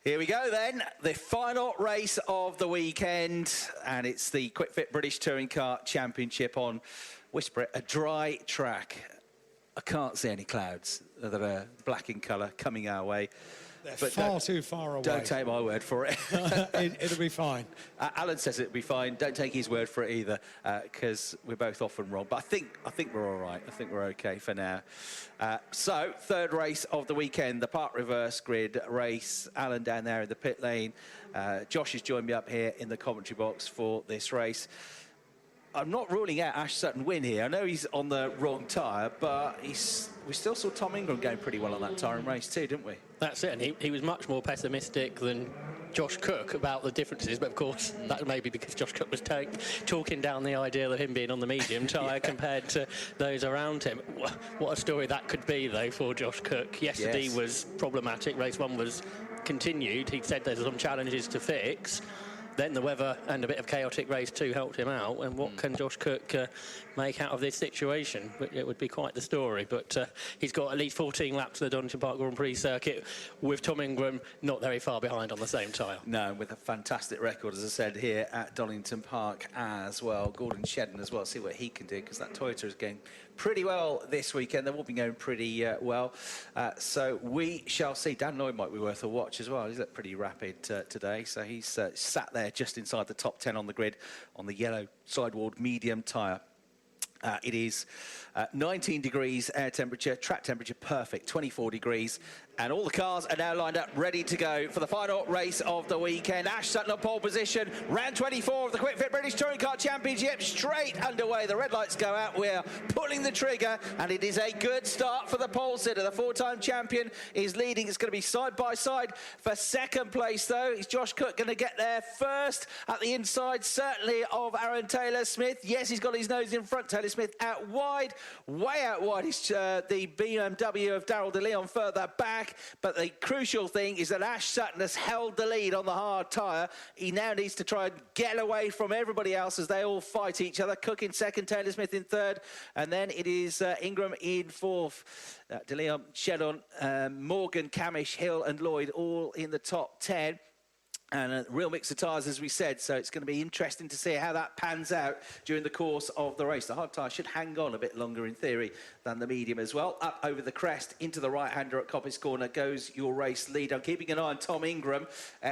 Here we go then, the final race of the weekend, and it's the Quick Fit British Touring Car Championship on, whisper it, a dry track. I can't see any clouds that are black in colour coming our way. They're far too far away. Don't take my word for it. It'll be fine. Alan says it'll be fine. Don't take his word for it either, because we're both often wrong. But I think we're all right. I think we're okay for now. So, third race of the weekend, the park reverse grid race. Alan down there in the pit lane. Josh has joined me up here in the commentary box for this race. I'm not ruling out Ash Sutton win here. I know he's on the wrong tyre, but we still saw Tom Ingram going pretty well on that tyre in race two, didn't we? That's it, and he was much more pessimistic than Josh Cook about the differences, but of course that may be because Josh Cook was talking down the idea of him being on the medium tyre compared to those around him. What a story that could be, though, for Josh Cook. Yesterday was problematic. Race one was continued. He said there's some challenges to fix. Then the weather and a bit of chaotic race two helped him out. And what can Josh Cook make out of this situation? It would be quite the story. But he's got at least 14 laps to the Donington Park Grand Prix circuit, with Tom Ingram not very far behind on the same tyre. No, with a fantastic record, as I said, here at Donington Park as well. Gordon Shedden as well, see what he can do, because that Toyota is going pretty well this weekend. They've all been going pretty well. So we shall see. Dan Lloyd might be worth a watch as well. He's looked pretty rapid today. So he's sat there just inside the top 10 on the grid on the yellow sidewalled medium tyre. It is 19 degrees air temperature, track temperature perfect, 24 degrees. And all the cars are now lined up, ready to go for the final race of the weekend. Ash Sutton on pole position, round 24 of the Quick Fit British Touring Car Championship, straight underway. The red lights go out, we're pulling the trigger, and it is a good start for the pole sitter. The four-time champion is leading. It's going to be side by side for second place, though. Is Josh Cook going to get there first at the inside, certainly, of Aaron Taylor-Smith? Yes, he's got his nose in front. Taylor-Smith out wide, way out wide. It's the BMW of Daryl DeLeon further back. But the crucial thing is that Ash Sutton has held the lead on the hard tyre. He now needs to try and get away from everybody else as they all fight each other. Cook in second, Taylor-Smith in third, and then it is Ingram in fourth. DeLeon, Shedon, Morgan, Camish, Hill and Lloyd all in the top 10. And a real mix of tyres, as we said, so it's going to be interesting to see how that pans out during the course of the race. The hard tyre should hang on a bit longer, in theory, than the medium as well. Up over the crest, into the right-hander at Coppice Corner goes your race lead. I'm keeping an eye on Tom Ingram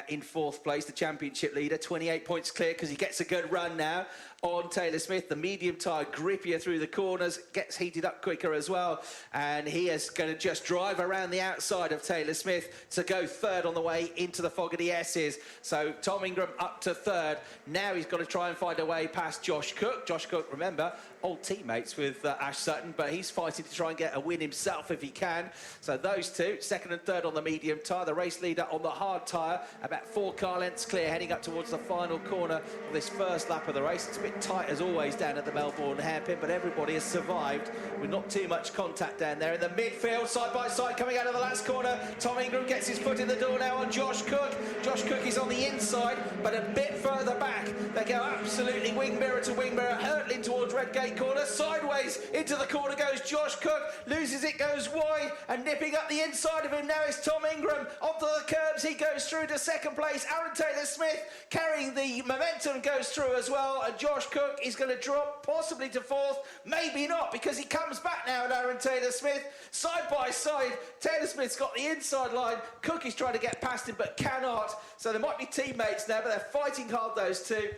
in fourth place, the championship leader. 28 points clear because he gets a good run now on Taylor-Smith. The medium tyre grippier through the corners, gets heated up quicker as well. And he is going to just drive around the outside of Taylor-Smith to go third on the way into the Fogarty S's. So Tom Ingram up to third. Now he's got to try and find a way past Josh Cook. Josh Cook, remember, old teammates with Ash Sutton, but he's fighting to try and get a win himself if he can. So those two, second and third on the medium tyre. The race leader on the hard tyre, about 4 car lengths clear, heading up towards the final corner of this first lap of the race. It's a bit tight as always down at the Melbourne hairpin, but everybody has survived with not too much contact down there. In the midfield, side by side, coming out of the last corner, Tom Ingram gets his foot in the door now on Josh Cook. Josh Cook is on the inside, but a bit further back. They go absolutely wing mirror to wing mirror, hurtling towards Redgate corner. Sideways into the corner goes Josh Cook, loses it, goes wide, and nipping up the inside of him now is Tom Ingram. Onto the curbs, he goes through to second place. Aaron Taylor-Smith carrying the momentum goes through as well, and Josh Cook is going to drop possibly to fourth, maybe not, because he comes back now at Aaron Taylor-Smith. Side by side, Taylor-Smith's got the inside line. Cook is trying to get past him but cannot. So there might be teammates now, but they're fighting hard, those two.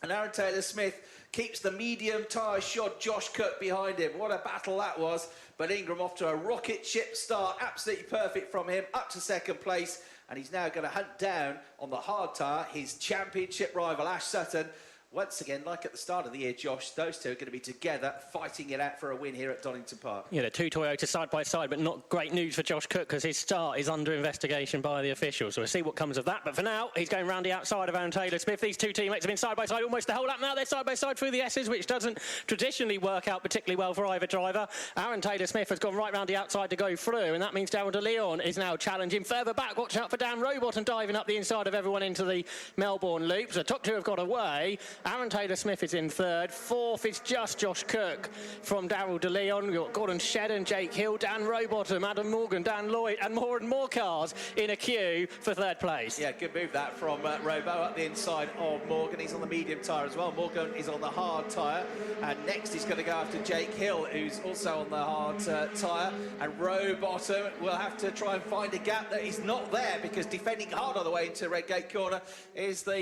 And Aaron Taylor-Smith keeps the medium tyre shod Josh Cook behind him. What a battle that was. But Ingram off to a rocket ship start. Absolutely perfect from him, up to second place. And he's now going to hunt down on the hard tyre his championship rival, Ash Sutton. Once again, like at the start of the year, Josh, those two are going to be together, fighting it out for a win here at Donington Park. Yeah, the two Toyotas side by side, but not great news for Josh Cook because his start is under investigation by the officials. So we'll see what comes of that. But for now, he's going round the outside of Aaron Taylor-Smith. These two teammates have been side by side almost the whole lap now. They're side by side through the S's, which doesn't traditionally work out particularly well for either driver. Aaron Taylor-Smith has gone right round the outside to go through, and that means Daryl DeLeon is now challenging further back. Watch out for Dan Robot and diving up the inside of everyone into the Melbourne loop. So top two have got away, Aaron Taylor-Smith is in third. Fourth is just Josh Cook from Darryl de Leon. We've got Gordon Shedden, Jake Hill, Dan Rowbottom, Adam Morgan, Dan Lloyd, and more cars in a queue for third place. Yeah, good move that from Robo up the inside of Morgan. He's on the medium tyre as well. Morgan is on the hard tyre. And next he's going to go after Jake Hill, who's also on the hard tyre. And Rowbottom will have to try and find a gap that is not there, because defending hard on the way into Redgate Corner is the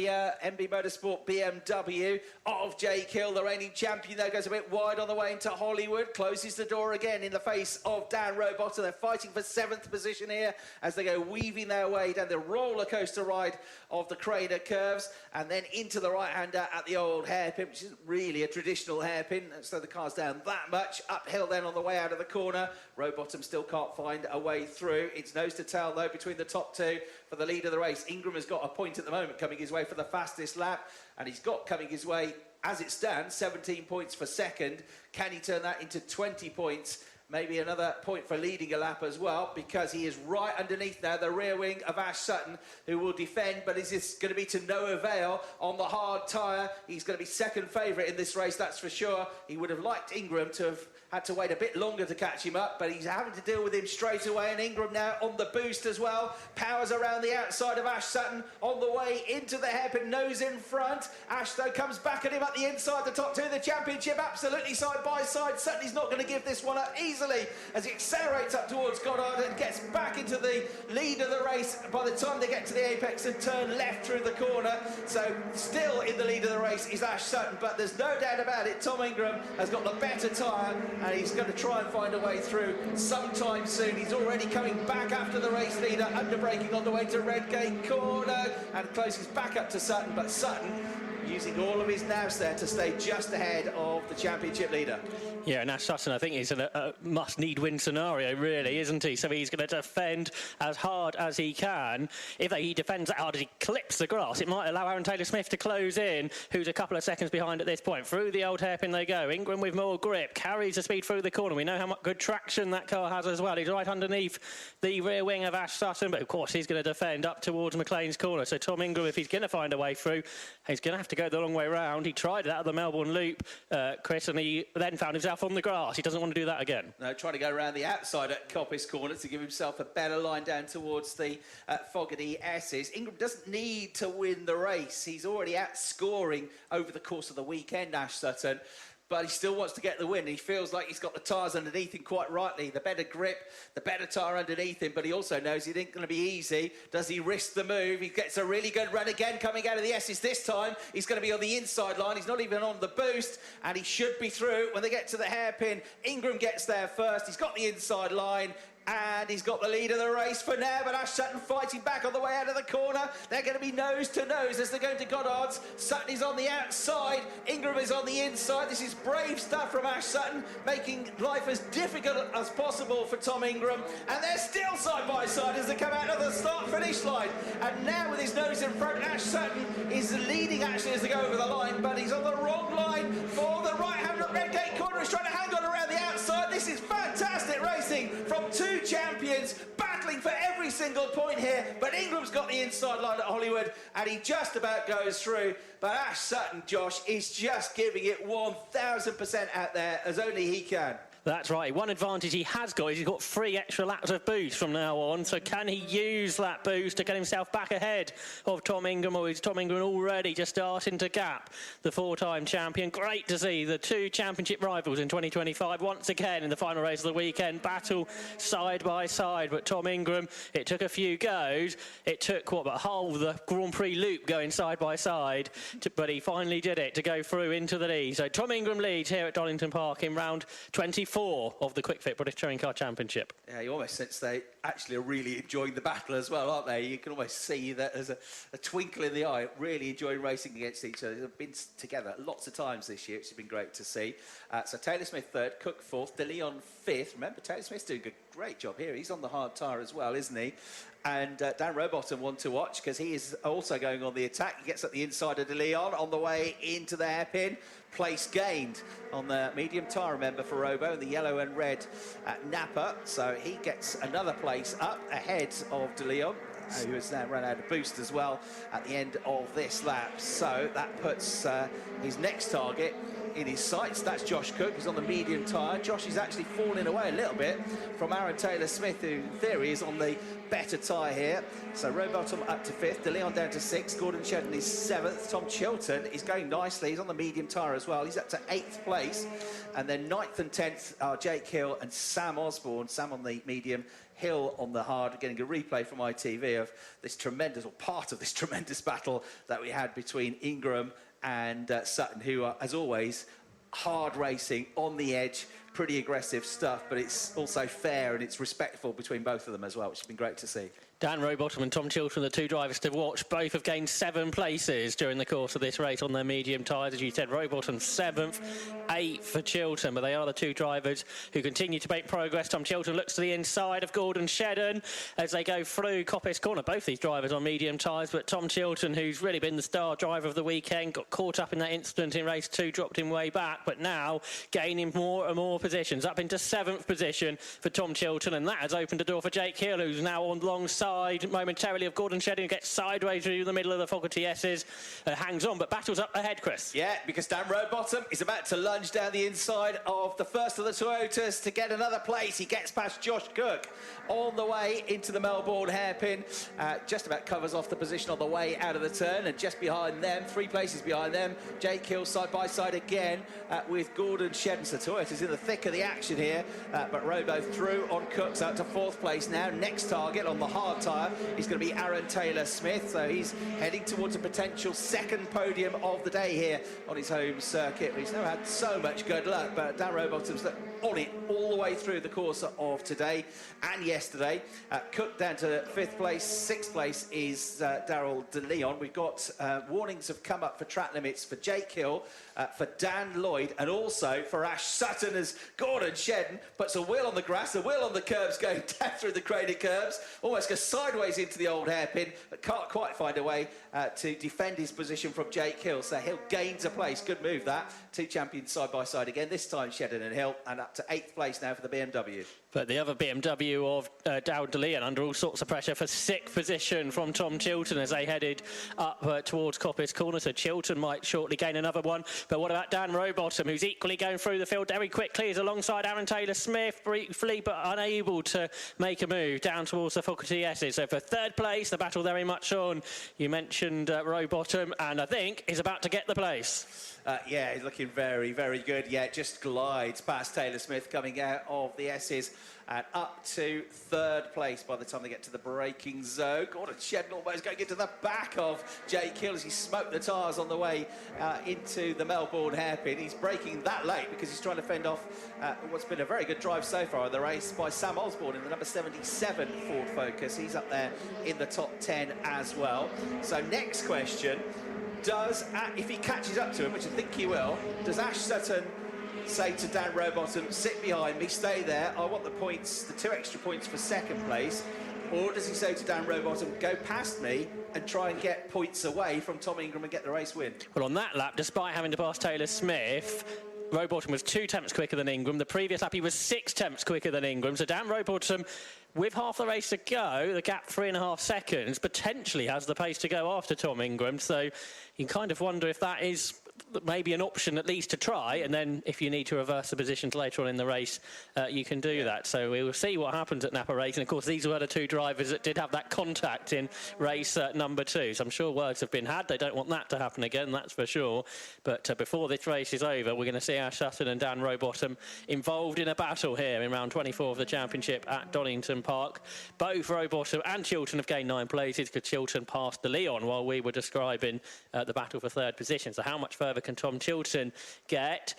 MB Motorsport BMW of Jake Hill. The reigning champion there goes a bit wide on the way into Hollywood, closes the door again in the face of Dan Rowbottom. They're fighting for 7th position here as they go weaving their way down the roller coaster ride of the Crater curves and then into the right-hander at the old hairpin, which isn't really a traditional hairpin, so the car's down that much. Uphill then on the way out of the corner. Rowbottom still can't find a way through. It's nose to tail though between the top two for the lead of the race. Ingram has got a point at the moment coming his way for the fastest lap, and he's got coming his way, as it stands, 17 points for second. Can he turn that into 20 points? Maybe another point for leading a lap as well, because he is right underneath now the rear wing of Ash Sutton, who will defend, but is this going to be to no avail on the hard tyre? He's going to be second favourite in this race, that's for sure. He would have liked Ingram to have had to wait a bit longer to catch him up, but he's having to deal with him straight away, and Ingram now on the boost as well. Powers around the outside of Ash Sutton on the way into the hairpin, nose in front. Ash though comes back at him at the inside, the top two of the championship, absolutely side by side. Sutton is not going to give this one up easily as he accelerates up towards Goddard and gets back into the lead of the race by the time they get to the apex and turn left through the corner. So still in the lead of the race is Ash Sutton, but there's no doubt about it, Tom Ingram has got the better tyre, and he's going to try and find a way through sometime soon. He's already coming back after the race leader, under braking on the way to Redgate Corner, and closes back up to Sutton, but Sutton using all of his navs there to stay just ahead of the championship leader. Yeah, and Ash Sutton, I think, is a must-need win scenario, really, isn't he? So he's going to defend as hard as he can. If he defends that hard as he clips the grass, it might allow Aaron Taylor-Smith to close in, who's a couple of seconds behind at this point. Through the old hairpin they go. Ingram with more grip, carries the speed through the corner. We know how much good traction that car has as well. He's right underneath the rear wing of Ash Sutton, but of course he's going to defend up towards McLean's corner. So Tom Ingram, if he's going to find a way through, he's going to have to go the long way round. He tried it out of the Melbourne Loop, Chris, and he then found himself on the grass. He doesn't want to do that again. No, trying to go around the outside at Coppice Corner to give himself a better line down towards the Fogarty S's. Ingram doesn't need to win the race. He's already outscoring over the course of the weekend, Ash Sutton, but he still wants to get the win. He feels like he's got the tyres underneath him quite rightly. The better grip, the better tyre underneath him, but he also knows it ain't going to be easy. Does he risk the move? He gets a really good run again coming out of the S's this time. He's going to be on the inside line. He's not even on the boost, and he should be through when they get to the hairpin. Ingram gets there first. He's got the inside line, and he's got the lead of the race for now, but Ash Sutton fighting back on the way out of the corner. They're going to be nose to nose as they're going to Goddard's. Sutton is on the outside, Ingram is on the inside. This is brave stuff from Ash Sutton, making life as difficult as possible for Tom Ingram, and they're still side by side as they come out of the start-finish line. And now with his nose in front, Ash Sutton is leading actually as they go over the line, but he's on the wrong line for the right-hander at Redgate Corner. He's trying to hang on around the outside. This is fantastic racing from two champions battling for every single point here, but Ingram's got the inside line at Hollywood and he just about goes through, but Ash Sutton, Josh, is just giving it 1000% out there as only he can. That's right. One advantage he has got is he's got 3 extra laps of boost from now on. So can he use that boost to get himself back ahead of Tom Ingram, or is Tom Ingram already just starting to gap the 4-time champion? Great to see the 2 championship rivals in 2025 once again in the final race of the weekend battle side by side. But Tom Ingram, it took a few goes. It took about half the Grand Prix loop going side by side, but he finally did it to go through into the lead. So Tom Ingram leads here at Donington Park in round 24 of the Quick Fit British Touring Car Championship. Yeah, you almost sense they actually are really enjoying the battle as well, aren't they? You can almost see that there's a twinkle in the eye, really enjoying racing against each other. They've been together lots of times this year, which has been great to see. So Taylor-Smith third, Cook fourth, De Leon fifth. Remember, Taylor-Smith's doing a great job here. He's on the hard tyre as well, isn't he? And Dan Rowbottom one to watch because he is also going on the attack. He gets at the inside of De Leon on the way into the hairpin. Place gained on the medium tyre, remember, for Robo, the yellow and red Napa. So he gets another place up ahead of De Leon. who has now run out of boost as well at the end of this lap. So that puts his next target in his sights. That's Josh Cook, who's on the medium tyre. Josh is actually falling away a little bit from Aaron Taylor-Smith, who in theory is on the better tyre here. So Rowbottom up to 5th, De Leon down to 6th, Gordon Shedden is 7th, Tom Chilton is going nicely, he's on the medium tyre as well, he's up to 8th place, and then 9th and 10th are Jake Hill and Sam Osborne, Sam on the medium, Hill on the hard, getting a replay from ITV of this tremendous, or part of this tremendous battle that we had between Ingram and Sutton, who are, as always, hard racing, on the edge, pretty aggressive stuff, but it's also fair and it's respectful between both of them as well, which has been great to see. Dan Rowbottom and Tom Chilton, the two drivers to watch, both have gained 7 places during the course of this race on their medium tyres. As you said, Rowbottom 7th, 8th for Chilton, but they are the two drivers who continue to make progress. Tom Chilton looks to the inside of Gordon Shedden as they go through Coppice Corner. Both these drivers on medium tyres, but Tom Chilton, who's really been the star driver of the weekend, got caught up in that incident in race 2, dropped him way back, but now gaining more and more positions, up into 7th position for Tom Chilton, and that has opened the door for Jake Hill, who's now on alongside momentarily of Gordon Shedden, who gets sideways through the middle of the Fogarty S's, hangs on, but battles up ahead, Chris. Yeah, because Dan Rowbottom is about to lunge down the inside of the first of the Toyotas to get another place. He gets past Josh Cook on the way into the Melbourne hairpin, just about covers off the position on the way out of the turn, and just behind them, 3 places behind them, Jake Hill side by side again with Gordon Shedden. So Toyota's in the thick of the action here, but Robo through on Cooks out to 4th place now. Next target on the hard tyre is going to be Aaron Taylor-Smith, so he's heading towards a potential 2nd podium of the day here on his home circuit. He's never had so much good luck, but Dan Rowbottom's on it all the way through the course of today and yesterday. Cook down to 5th place, 6th place is Daryl De Leon. We've got warnings have come up for track limits for Jake Hill, for Dan Lloyd, and also for Ash Sutton as Gordon Shedden puts a wheel on the grass, a wheel on the curbs, going down through the graded curbs, almost goes sideways into the old hairpin, but can't quite find a way to defend his position from Jake Hill. So Hill gains a place. Good move that. 2 champions side by side again, this time Shedden and Hill, and up to 8th place now for the BMW. But the other BMW of Daryl De Leon under all sorts of pressure for 6th position from Tom Chilton as they headed up towards Coppice Corner. So Chilton might shortly gain another one. But what about Dan Rowbottom, who's equally going through the field very quickly? He's alongside Aaron Taylor-Smith, briefly but unable to make a move down towards the Fogarty S's. So for 3rd place, the battle very much on. You mentioned Rowbottom, and I think he's about to get the place. Yeah, he's looking very, very good. Yeah, just glides past Taylor-Smith coming out of the S's and up to 3rd place by the time they get to the braking zone. Gordon Shedden almost going into the back of Jake Hill as he smoked the tyres on the way into the Melbourne hairpin. He's braking that late because he's trying to fend off what's been a very good drive so far in the race by Sam Osborne in the number 77 Ford Focus. He's up there in the top 10 as well. So next question, if he catches up to him, which I think he will, does Ash Sutton say to Dan Rowbottom, sit behind me, stay there, I want the points, the 2 extra points for 2nd place? Or does he say to Dan Rowbottom, go past me and try and get points away from Tom Ingram and get the race win? Well, on that lap, despite having to pass Taylor-Smith, Rowbottom was 2 tenths quicker than Ingram. The previous lap, he was 6 tenths quicker than Ingram. So Dan Rowbottom, with half the race to go, the gap 3.5 seconds, potentially has the pace to go after Tom Ingram. So you kind of wonder if that is maybe an option at least to try, and then if you need to reverse the positions later on in the race, you can do that. So we will see what happens at Napa Race. And of course, these were the 2 drivers that did have that contact in race number 2. So I'm sure words have been had. They don't want that to happen again, that's for sure. But before this race is over, we're going to see Ash Sutton and Dan Rowbottom involved in a battle here in round 24 of the championship at Donington Park. Both Rowbottom and Chilton have gained 9 places because Chilton passed De Leon while we were describing the battle for 3rd position. So how much further can Tom Chilton get?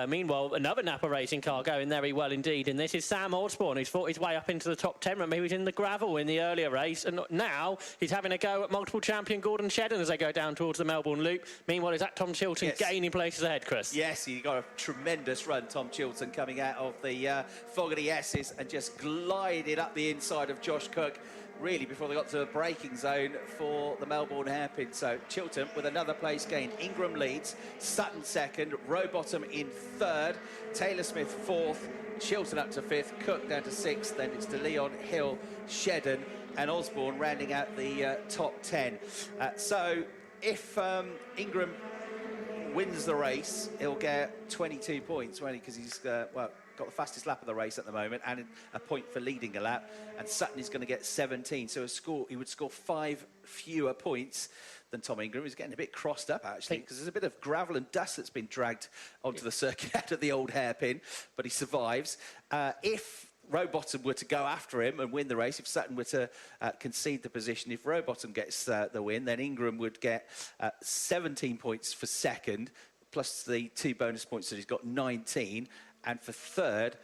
Meanwhile, another Napa Racing car going very well indeed, and this is Sam Osborne, who's fought his way up into the top 10. Remember, he was in the gravel in the earlier race, and now he's having a go at multiple champion Gordon Shedden as they go down towards the Melbourne Loop. Meanwhile, is that Tom Chilton gaining places ahead, Chris? Yes, he got a tremendous run, Tom Chilton, coming out of the Fogarty S's and just glided up the inside of Josh Cook. really, before they got to the braking zone for the Melbourne hairpin. So Chiltern with another place gain. Ingram leads, Sutton second, Rowbottom in third, Taylor Smith fourth, Chiltern up to fifth, Cook down to sixth, then it's De Leon, Hill, Shedden and Osborne rounding out the top 10. So if Ingram wins the race, he'll get 22 points, won't he? Because he's got the fastest lap of the race at the moment and a point for leading a lap. And Sutton is going to get 17, so he would score 5 fewer points than Tom Ingram. He's getting a bit crossed up, actually, because there's a bit of gravel and dust that's been dragged onto the circuit out of the old hairpin, but he survives. If Rowbottom were to go after him and win the race, if Sutton were to concede the position, if Rowbottom gets the win, then Ingram would get 17 points for second, plus the 2 bonus points that he's got, 19. And for third,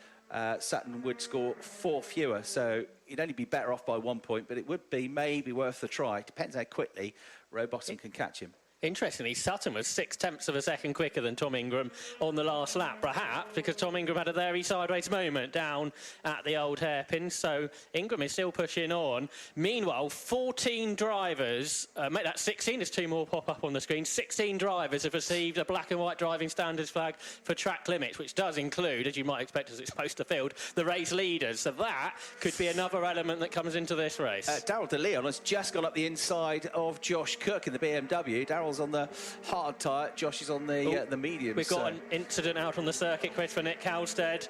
Sutton would score 4 fewer. So he'd only be better off by 1 point, but it would be maybe worth the try. Depends how quickly Rowbottom can catch him. Interestingly, Sutton was 0.6 of a second quicker than Tom Ingram on the last lap, perhaps because Tom Ingram had a very sideways moment down at the old hairpin, so Ingram is still pushing on. Meanwhile, 14 drivers, make that 16 as 2 more pop up on the screen, 16 drivers have received a black and white driving standards flag for track limits, which does include, as you might expect as it's supposed to field, the race leaders. So that could be another element that comes into this race. Daryl De Leon has just gone up the inside of Josh Cook in the BMW. Daryl's on the hard tyre, Josh is on the medium. We've got an incident out on the circuit, Chris, for Nick Halstead,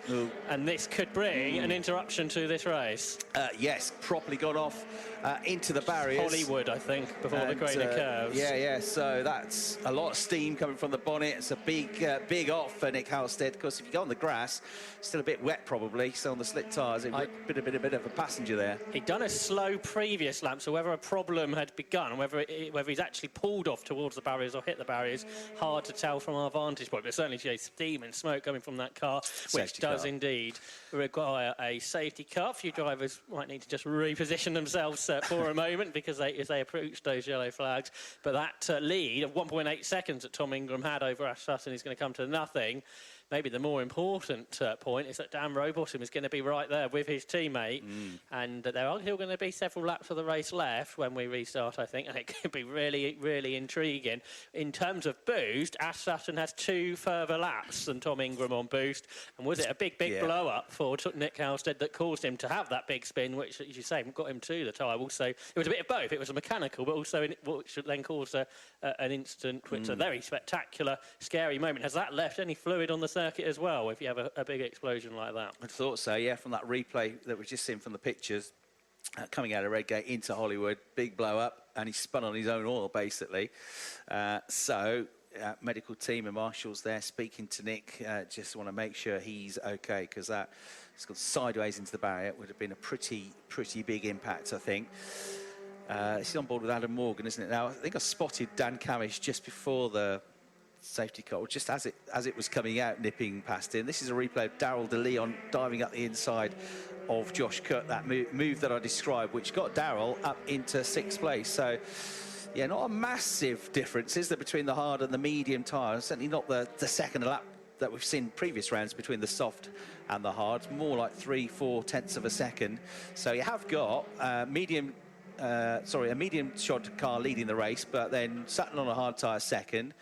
and this could bring an interruption to this race. Yes, properly gone off into the barriers. Hollywood, I think, before the greater curves. Yeah, so that's a lot of steam coming from the bonnet. It's a big off for Nick Halstead. Of course, if you go on the grass, still a bit wet probably, so on the slick tyres, it would be a bit of a passenger there. He'd done a slow previous lap, so whether a problem had begun, whether he's actually pulled off towards the barriers or hit the barriers, hard to tell from our vantage point, but certainly shows steam and smoke coming from that car, which does indeed require a safety car. A few drivers might need to just reposition themselves for a moment because as they approach those yellow flags, but that lead of 1.8 seconds that Tom Ingram had over Ash Sutton is going to come to nothing. Maybe the more important point is that Dan Rowbottom is going to be right there with his teammate, and there are still going to be several laps of the race left when we restart, I think, and it could be really, really intriguing. In terms of boost, Ash Sutton has 2 further laps than Tom Ingram on boost, and was it a big blow-up for Nick Halstead that caused him to have that big spin, which, as you say, got him to the tyre. Also, it was a bit of both. It was a mechanical, but also which then caused an incident, which is a very spectacular, scary moment. Has that left any fluid on the circuit as well if you have a big explosion like that? I thought so, yeah, from that replay that we've just seen from the pictures, coming out of Redgate into Hollywood, big blow up, and he spun on his own oil basically. Medical team and marshals there speaking to Nick, just want to make sure he's okay, because that it's gone sideways into the barrier. It would have been a pretty big impact, I think. This is on board with Adam Morgan, isn't it? Now, I think I spotted Dan Camish just before the safety car, just as it was coming out, nipping past him. This is a replay of Daryl De Leon diving up the inside of Josh Cook, that move that I described, which got Daryl up into 6th place. So, yeah, not a massive difference, is there, between the hard and the medium tyre? Certainly not the second lap that we've seen in previous rounds between the soft and the hard. More like 3-4 tenths of a second. So you have got a medium shod car leading the race, but then Sutton on a hard tyre second,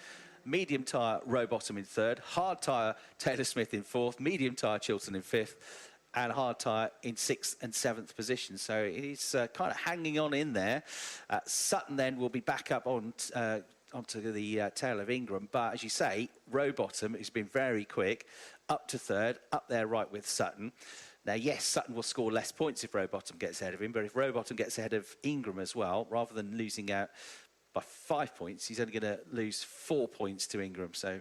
medium tyre Rowbottom in third, hard tyre Taylor Smith in fourth, medium tyre Chiltern in fifth, and hard tyre in 6th and 7th position. So he's kind of hanging on in there. Sutton then will be back up onto the tail of Ingram, but as you say, Rowbottom, who's been very quick, up to third, up there right with Sutton. Now, yes, Sutton will score less points if Rowbottom gets ahead of him, but if Rowbottom gets ahead of Ingram as well, rather than losing out by 5 points, he's only going to lose 4 points to Ingram, so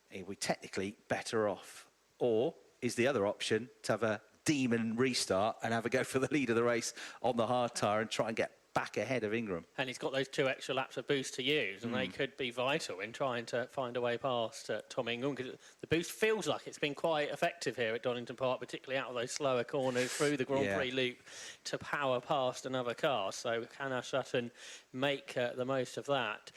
he'll be technically better off. Or is the other option to have a demon restart and have a go for the lead of the race on the hard tyre and try and get back ahead of Ingram. And he's got those 2 extra laps of boost to use, and they could be vital in trying to find a way past Tom Ingram, because the boost feels like it's been quite effective here at Donington Park, particularly out of those slower corners through the Grand Prix loop to power past another car. So can Ash Sutton make the most of that?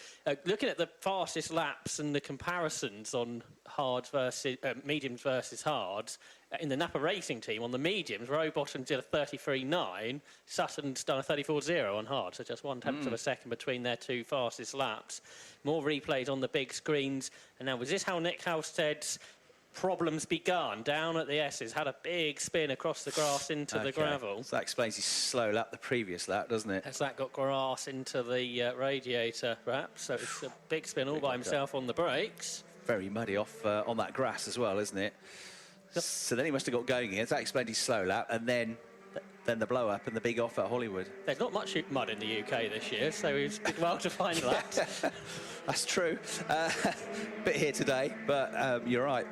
Looking at the fastest laps and the comparisons on hards versus mediums versus hards, in the Napa Racing team, on the mediums, Rowbottom did a 33.9, Sutton's done a 34.0 on hard, so just 1/10 of a second between their two fastest laps. More replays on the big screens. And now, was this how Nick Halstead's problems begun? Down at the S's, had a big spin across the grass into the gravel. So that explains his slow lap the previous lap, doesn't it? As that got grass into the radiator wrap, so it's a big spin all by himself on the brakes. Very muddy off on that grass as well, isn't it? So then he must have got going again. So that explained his slow lap, and then the blow up and the big off at Hollywood. There's not much mud in the UK this year, so it's been well to find that. That's true. Bit here today, but you're right.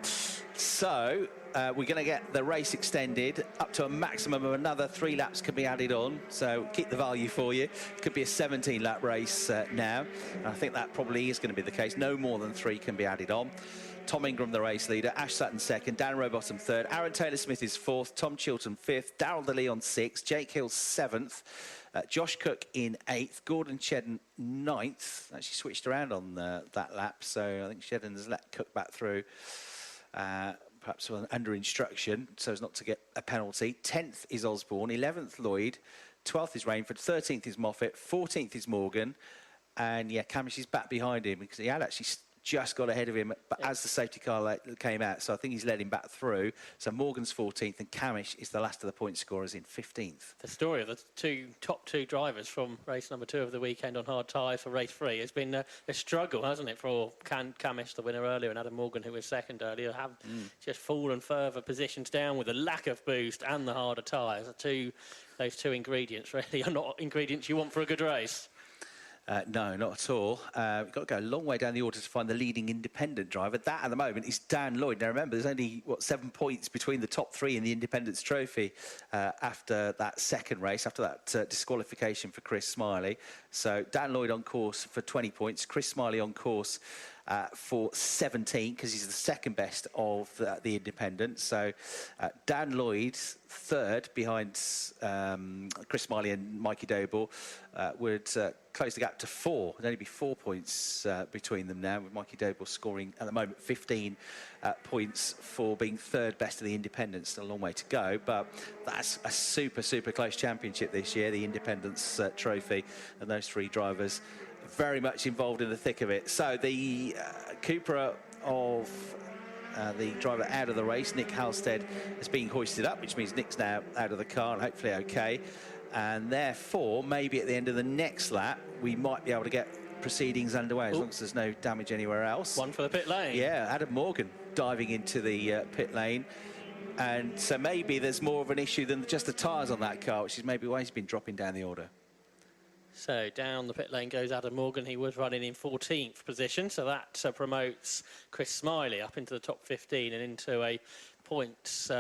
So we're going to get the race extended up to a maximum of another 3 laps can be added on. So keep the value for you. Could be a 17-lap race now. And I think that probably is going to be the case. No more than 3 can be added on. Tom Ingram, the race leader, Ash Sutton second, Dan Rowbottom third, Aaron Taylor-Smith is fourth, Tom Chilton fifth, Darrell DeLeon sixth, Jake Hill seventh, Josh Cook in eighth, Gordon Shedden ninth. Actually switched around on that lap, so I think Shedden has let Cook back through, perhaps under instruction, so as not to get a penalty. 10th is Osborne, 11th Lloyd, 12th is Rainford, 13th is Moffat, 14th is Morgan, and yeah, Camish is back behind him because he had actually just got ahead of him, but as the safety car came out, so I think he's led him back through. So Morgan's 14th and Camish is the last of the point scorers in 15th. The story of the top two drivers from race number 2 of the weekend on hard tyres for race 3 has been a struggle, hasn't it, for Camish, the winner earlier, and Adam Morgan, who was second earlier, have just fallen further positions down with the lack of boost and the harder tyres. Those two ingredients really are not ingredients you want for a good race. No, not at all. We've got to go a long way down the order to find the leading independent driver. That, at the moment, is Dan Lloyd. Now, remember, there's only, 7 points between the top 3 in the Independence Trophy after that second race, after that disqualification for Chris Smiley. So Dan Lloyd on course for 20 points, Chris Smiley on course for 17, because he's the second best of the independents. So Dan Lloyd, third behind Chris Smiley and Mikey Doble, would close the gap to 4. There'd only be 4 points between them now, with Mikey Doble scoring at the moment 15 points for being third best of the independents. Still a long way to go, but that's a super close championship this year, the Independence Trophy, and those 3 drivers very much involved in the thick of it. So the Cupra of the driver out of the race, Nick Halstead, is being hoisted up, which means Nick's now out of the car and hopefully okay. And therefore, maybe at the end of the next lap, we might be able to get proceedings underway as long as there's no damage anywhere else. One for the pit lane. Yeah, Adam Morgan diving into the pit lane. And so maybe there's more of an issue than just the tyres on that car, which is maybe why he's been dropping down the order. So down the pit lane goes Adam Morgan. He was running in 14th position, so that promotes Chris Smiley up into the top 15 and into a points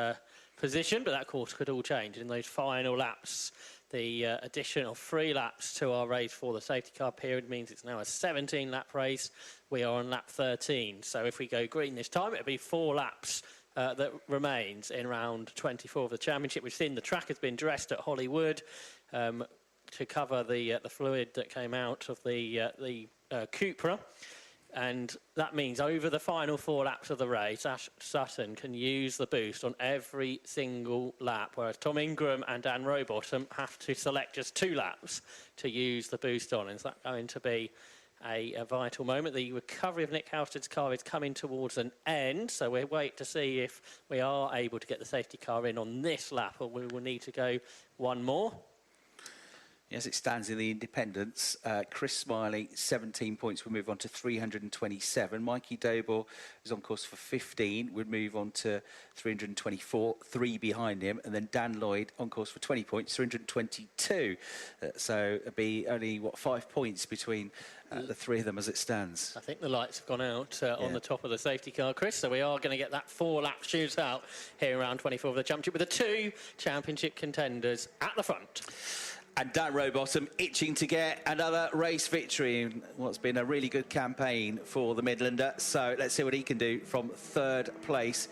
position. But that, of course, could all change in those final laps. The addition of 3 laps to our race for the safety car period means it's now a 17-lap race. We are on lap 13. So if we go green this time, it'll be 4 laps that remains in round 24 of the championship. We've seen the track has been dressed at Hollywood to cover the fluid that came out of the Cupra. And that means over the final 4 laps of the race, Ash Sutton can use the boost on every single lap, whereas Tom Ingram and Dan Rowbottom have to select just 2 laps to use the boost on. Is that going to be a vital moment? The recovery of Nick Halstead's car is coming towards an end, so we'll wait to see if we are able to get the safety car in on this lap, or we will need to go one more. As it stands in the independents, Chris Smiley, 17 points, would move on to 327. Mikey Doble is on course for 15, would move on to 324, 3 behind him. And then Dan Lloyd on course for 20 points, 322. So it'd be only, 5 points between the 3 of them as it stands. I think the lights have gone out on the top of the safety car, Chris. So we are going to get that 4-lap shootout here around 24 of the championship with the 2 championship contenders at the front. And Dan Rowbottom itching to get another race victory in what's been a really good campaign for the Midlander. So let's see what he can do from 3rd place.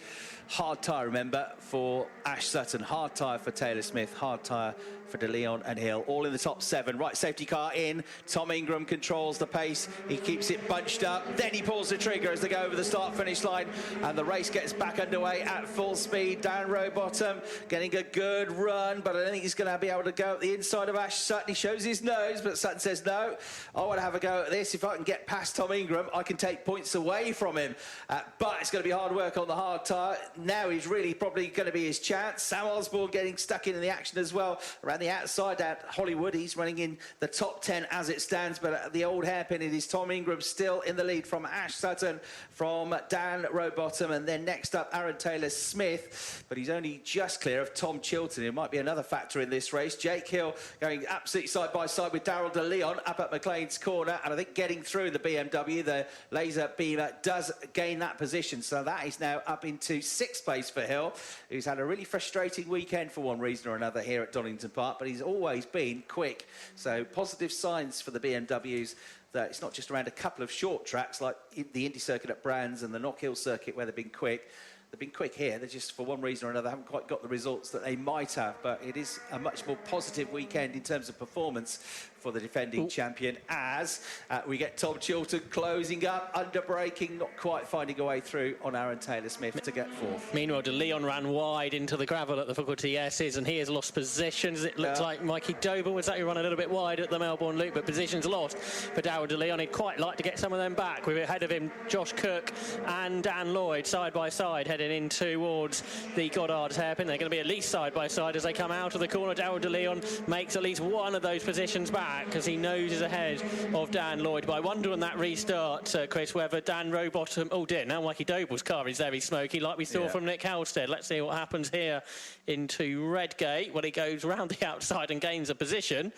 Hard tyre, remember, for Ash Sutton. Hard tyre for Taylor Smith. Hard tyre for De Leon and Hill. All in the top 7. Right safety car in. Tom Ingram controls the pace. He keeps it bunched up. Then he pulls the trigger as they go over the start-finish line. And the race gets back underway at full speed. Dan Rowbottom getting a good run, but I don't think he's going to be able to go at the inside of Ash Sutton. He shows his nose, but Sutton says, no, I want to have a go at this. If I can get past Tom Ingram, I can take points away from him. But it's going to be hard work on the hard tyre. Now he's really probably going to be his chance. Sam Osborne getting stuck in the action as well. Around the outside at Hollywood, he's running in the top 10 as it stands, but the old hairpin, it is Tom Ingram still in the lead from Ash Sutton, from Dan Rowbottom, and then next up Aaron Taylor-Smith, but he's only just clear of Tom Chilton. It might be another factor in this race. Jake Hill going absolutely side by side with Daryl De Leon up at McLean's corner, and I think getting through the BMW, the laser beamer does gain that position, so that is now up into 6th place for Hill, who's had a really frustrating weekend for one reason or another here at Donington Park, but he's always been quick. So positive signs for the BMWs that it's not just around a couple of short tracks like the Indy Circuit at Brands and the Knock Hill Circuit where they've been quick. They've been quick here. They just, for one reason or another, haven't quite got the results that they might have. But it is a much more positive weekend in terms of performance for the defending champion, as we get Tom Chilton closing up, under braking, not quite finding a way through on Aaron Taylor-Smith to get 4th. Meanwhile, De Leon ran wide into the gravel at the Faculty S's, and he has lost positions. It looks like Mikey Doble was actually run a little bit wide at the Melbourne Loop, but positions lost for Daryl De Leon. He'd quite like to get some of them back. We're ahead of him, Josh Cook and Dan Lloyd, side by side, heading in towards the Goddard's hairpin. They're going to be at least side by side as they come out of the corner. Daryl De Leon makes at least one of those positions back because he knows he's ahead of Dan Lloyd. But I wonder on that restart, Chris, whether Dan Rowbottom... Oh dear, now Mikey Doble's car is very smoky, like we saw from Nick Halstead. Let's see what happens here into Redgate when he goes round the outside and gains a position.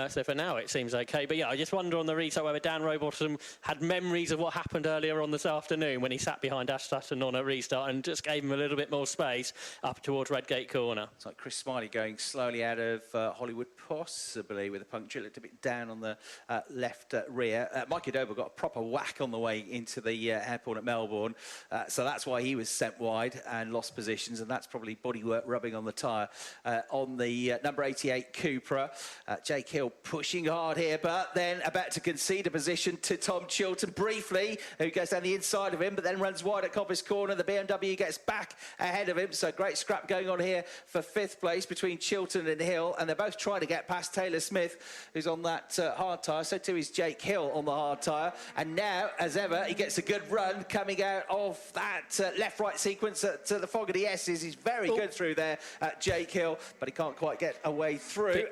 So for now it seems okay. But yeah, I just wonder on the restart whether Dan Rowbottom had memories of what happened earlier on this afternoon when he sat behind Ash Sutton on a restart and just gave him a little bit more space up towards Redgate corner. It's like Chris Smiley going slowly out of Hollywood, possibly with a puncture. Looked a bit down on the left rear. Mikey Doble got a proper whack on the way into the airport at Melbourne. So that's why he was sent wide and lost positions, and that's probably bodywork rubbing on the tyre. On the number 88 Cupra, Jake Hill pushing hard here, but then about to concede a position to Tom Chilton briefly, who goes down the inside of him, but then runs wide at Coppice Corner. The BMW gets back ahead of him, so great scrap going on here for 5th place between Chilton and Hill, and they're both trying to get past Taylor-Smith, who's on that hard tyre. So too is Jake Hill on the hard tyre, and now, as ever, he gets a good run coming out of that left-right sequence at the Fogarty S's. He's very good through there, Jake Hill, but he can't quite get away through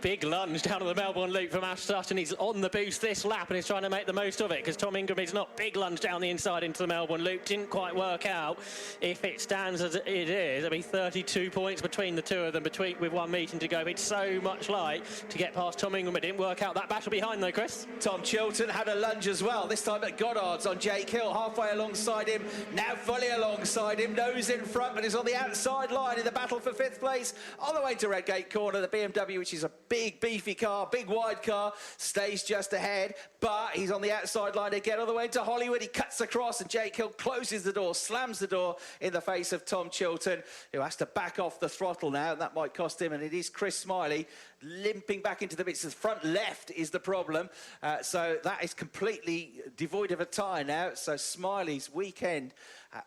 Big lunge down on the Melbourne Loop from Ash Sutton. He's on the boost this lap and he's trying to make the most of it because Tom Ingram is not. Big lunge down the inside into the Melbourne Loop. Didn't quite work out. If it stands as it is, it'll be 32 points between the two of them, with one meeting to go. It's so much light to get past Tom Ingram. It didn't work out. That battle behind though, Chris. Tom Chilton had a lunge as well, this time at Goddard's on Jake Hill, halfway alongside him, now fully alongside him, nose in front, but is on the outside line in the battle for 5th place. On the way to Redgate Corner, the BMW, which is a big, beefy car, big, wide car, stays just ahead, but he's on the outside line again, all the way to Hollywood. He cuts across, and Jake Hill closes the door, slams the door in the face of Tom Chilton, who has to back off the throttle now, and that might cost him, and it is Chris Smiley limping back into the bits. The front left is the problem, so that is completely devoid of a tyre now. So Smiley's weekend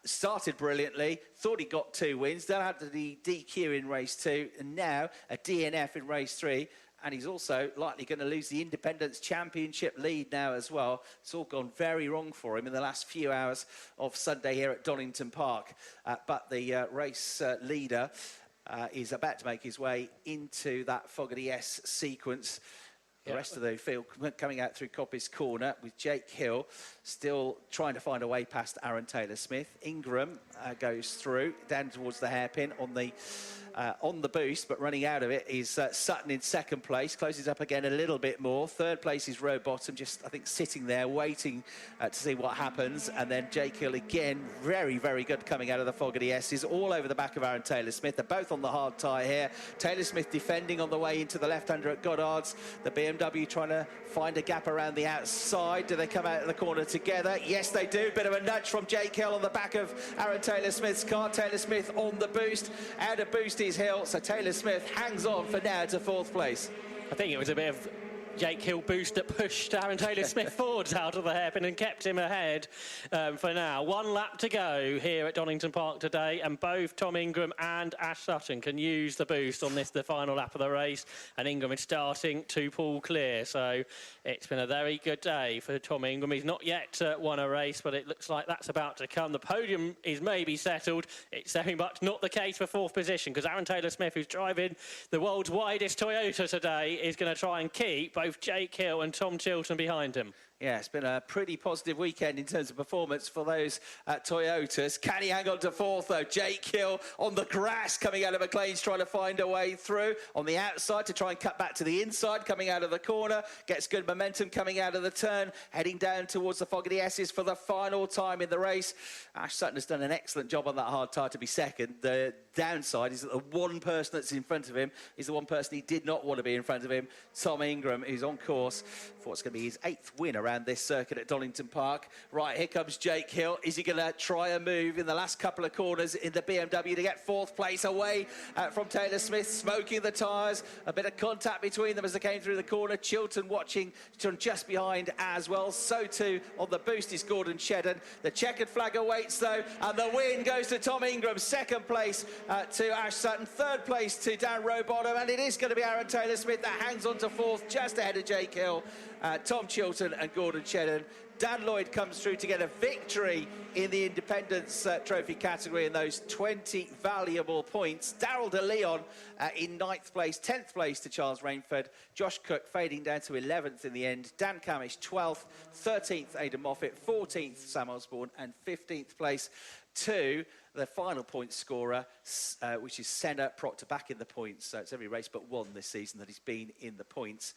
started brilliantly, thought he got 2 wins, then had the DQ in race 2, and now a DNF in race 3. And he's also likely going to lose the Independence Championship lead now as well. It's all gone very wrong for him in the last few hours of Sunday here at Donington Park. But the race leader is about to make his way into that Fogarty S sequence. The rest of the field coming out through Coppice Corner with Jake Hill still trying to find a way past Aaron Taylor-Smith. Ingram goes through down towards the hairpin on the boost, but running out of it is Sutton in 2nd place, closes up again a little bit more. 3rd place is Rowbottom, just I think sitting there waiting to see what happens, and then Jake Hill again, very, very good coming out of the Fogarty S's, all over the back of Aaron Taylor-Smith. They're both on the hard tyre here. Taylor-Smith defending on the way into the left-hander at Goddard's. The BMW BMW trying to find a gap around the outside. Do they come out of the corner together? Yes, they do. Bit of a nudge from Jake Hill on the back of Aaron Taylor-Smith's car. Taylor-Smith on the boost. Out of boost is Hill, so Taylor-Smith hangs on for now to 4th place. I think it was a bit of Jake Hill boost that pushed Aaron Taylor-Smith forwards out of the hairpin and kept him ahead for now. 1 lap to go here at Donington Park today, and both Tom Ingram and Ash Sutton can use the boost on the final lap of the race, and Ingram is starting to pull clear. So it's been a very good day for Tom Ingram. He's not yet won a race, but it looks like that's about to come. The podium is maybe settled. It's very much not the case for 4th position, because Aaron Taylor-Smith, who's driving the world's widest Toyota today, is going to try and keep both Jake Hill and Tom Chilton behind him. Yeah, it's been a pretty positive weekend in terms of performance for those Toyotas. Can he hang on to 4th, though? Jake Hill on the grass coming out of McLean's, trying to find a way through. On the outside to try and cut back to the inside, coming out of the corner. Gets good momentum coming out of the turn, heading down towards the Fogarty S's for the final time in the race. Ash Sutton has done an excellent job on that hard tyre to be second. The downside is that the one person that's in front of him is the one person he did not want to be in front of him, Tom Ingram, who's on course for what's going to be his 8th win around this circuit at Donington Park. Right, here comes Jake Hill. Is he going to try a move in the last couple of corners in the BMW to get 4th place away from Taylor-Smith, smoking the tyres? A bit of contact between them as they came through the corner. Chilton watching just behind as well. So too on the boost is Gordon Shedden. The checkered flag awaits though, and the win goes to Tom Ingram. 2nd place to Ash Sutton. 3rd place to Dan Rowbottom, and it is going to be Aaron Taylor-Smith that hangs on to 4th, just ahead of Jake Hill. Tom Chilton and Gordon Shedden. Dan Lloyd comes through to get a victory in the Independence Trophy category in those 20 valuable points. Darrell de Leon in 9th place, 10th place to Charles Rainford. Josh Cook fading down to 11th in the end. Dan Camish 12th, 13th Aidan Moffat, 14th Sam Osborne, and 15th place to the final point scorer, which is Senna Proctor, back in the points. So it's every race but one this season that he's been in the points.